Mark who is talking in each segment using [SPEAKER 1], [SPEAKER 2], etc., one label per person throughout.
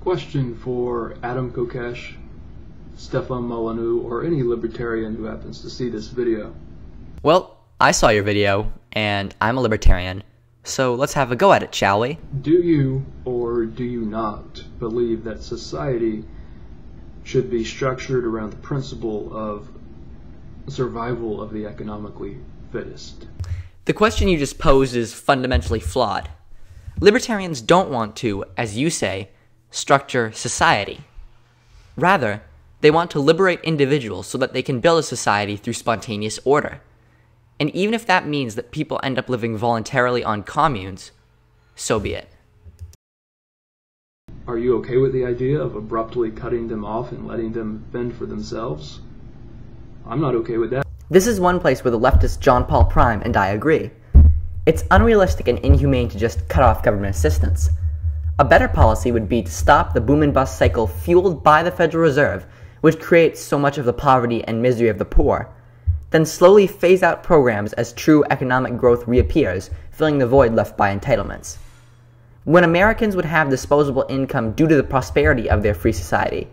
[SPEAKER 1] question for Adam Kokesh, Stefan Molyneux, or any libertarian who happens to see this video.
[SPEAKER 2] Well, I saw your video, and I'm a libertarian, so let's have a go at it, shall we?
[SPEAKER 1] Do you or do you not believe that society should be structured around the principle of survival of the economically fittest?
[SPEAKER 2] The question you just posed is fundamentally flawed. Libertarians don't want to, as you say, structure society. Rather, they want to liberate individuals so that they can build a society through spontaneous order. And even if that means that people end up living voluntarily on communes, so be it.
[SPEAKER 1] Are you okay with the idea of abruptly cutting them off and letting them fend for themselves? I'm not okay with that.
[SPEAKER 2] This is one place where the leftist JonPaulPrime and I agree. It's unrealistic and inhumane to just cut off government assistance. A better policy would be to stop the boom and bust cycle fueled by the Federal Reserve, which creates so much of the poverty and misery of the poor, then slowly phase out programs as true economic growth reappears, filling the void left by entitlements. When Americans would have disposable income due to the prosperity of their free society,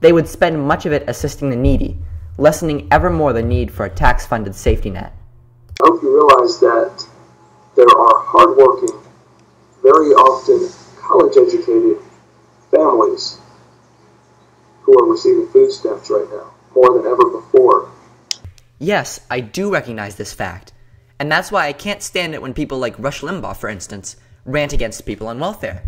[SPEAKER 2] they would spend much of it assisting the needy, lessening ever more the need for a tax-funded safety net.
[SPEAKER 3] I hope you realize that there are hardworking, very often college-educated families who are receiving food stamps right now, more than ever before.
[SPEAKER 2] Yes, I do recognize this fact, and that's why I can't stand it when people like Rush Limbaugh, for instance, rant against people on welfare.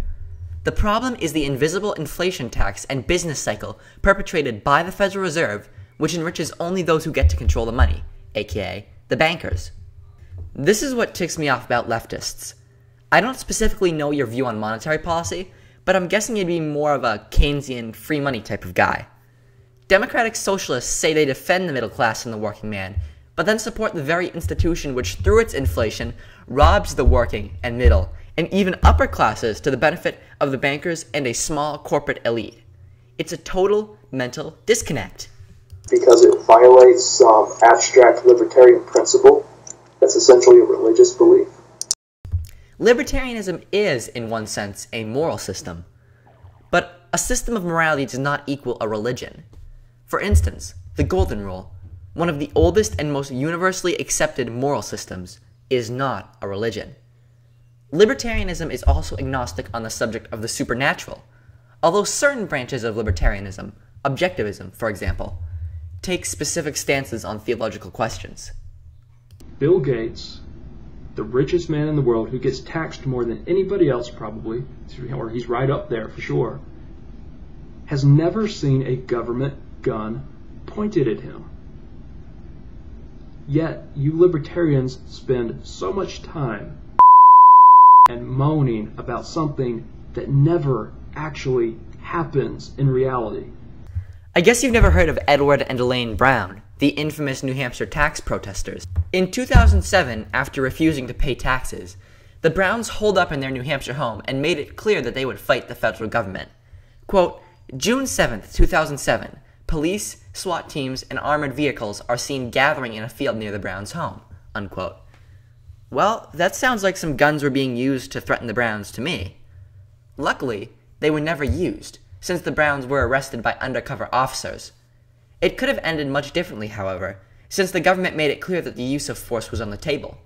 [SPEAKER 2] The problem is the invisible inflation tax and business cycle perpetrated by the Federal Reserve, which enriches only those who get to control the money, aka the bankers. This is what ticks me off about leftists. I don't specifically know your view on monetary policy, but I'm guessing you'd be more of a Keynesian free money type of guy. Democratic socialists say they defend the middle class and the working man, but then support the very institution which through its inflation robs the working and middle and even upper classes to the benefit of the bankers and a small corporate elite. It's a total mental disconnect.
[SPEAKER 3] Because it violates some abstract libertarian principle that's essentially a religious belief.
[SPEAKER 2] Libertarianism is, in one sense, a moral system. But a system of morality does not equal a religion. For instance, the Golden Rule, one of the oldest and most universally accepted moral systems, is not a religion. Libertarianism is also agnostic on the subject of the supernatural, although certain branches of libertarianism, objectivism for example, take specific stances on theological questions.
[SPEAKER 1] Bill Gates, the richest man in the world, who gets taxed more than anybody else probably, or he's right up there for sure, has never seen a government gun pointed at him. Yet, you libertarians spend so much time and moaning about something that never actually happens in reality.
[SPEAKER 2] I guess you've never heard of Edward and Elaine Brown, the infamous New Hampshire tax protesters. In 2007, after refusing to pay taxes, the Browns holed up in their New Hampshire home and made it clear that they would fight the federal government. Quote, June 7th, 2007, police, SWAT teams, and armored vehicles are seen gathering in a field near the Browns' home, unquote. Well, that sounds like some guns were being used to threaten the Browns to me. Luckily, they were never used, since the Browns were arrested by undercover officers. It could have ended much differently, however, since the government made it clear that the use of force was on the table.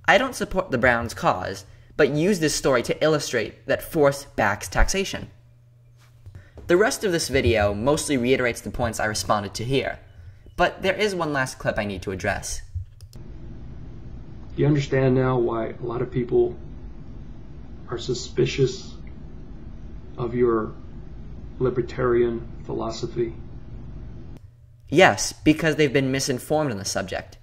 [SPEAKER 2] I don't support the Browns' cause, but use this story to illustrate that force backs taxation. The rest of this video mostly reiterates the points I responded to here, but there is one last clip I need to address.
[SPEAKER 1] Do you understand now why a lot of people are suspicious of your libertarian philosophy?
[SPEAKER 2] Yes, because they've been misinformed on the subject.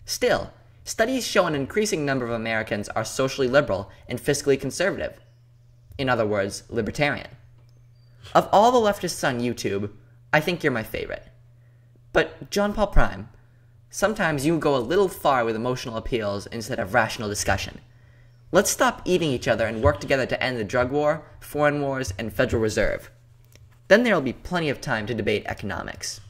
[SPEAKER 2] Still, studies show an increasing number of Americans are socially liberal and fiscally conservative. In other words, libertarian. Of all the leftists on YouTube, I think you're my favorite. But JonPaulPrime, sometimes you go a little far with emotional appeals instead of rational discussion. Let's stop eating each other and work together to end the drug war, foreign wars, and Federal Reserve. Then there will be plenty of time to debate economics.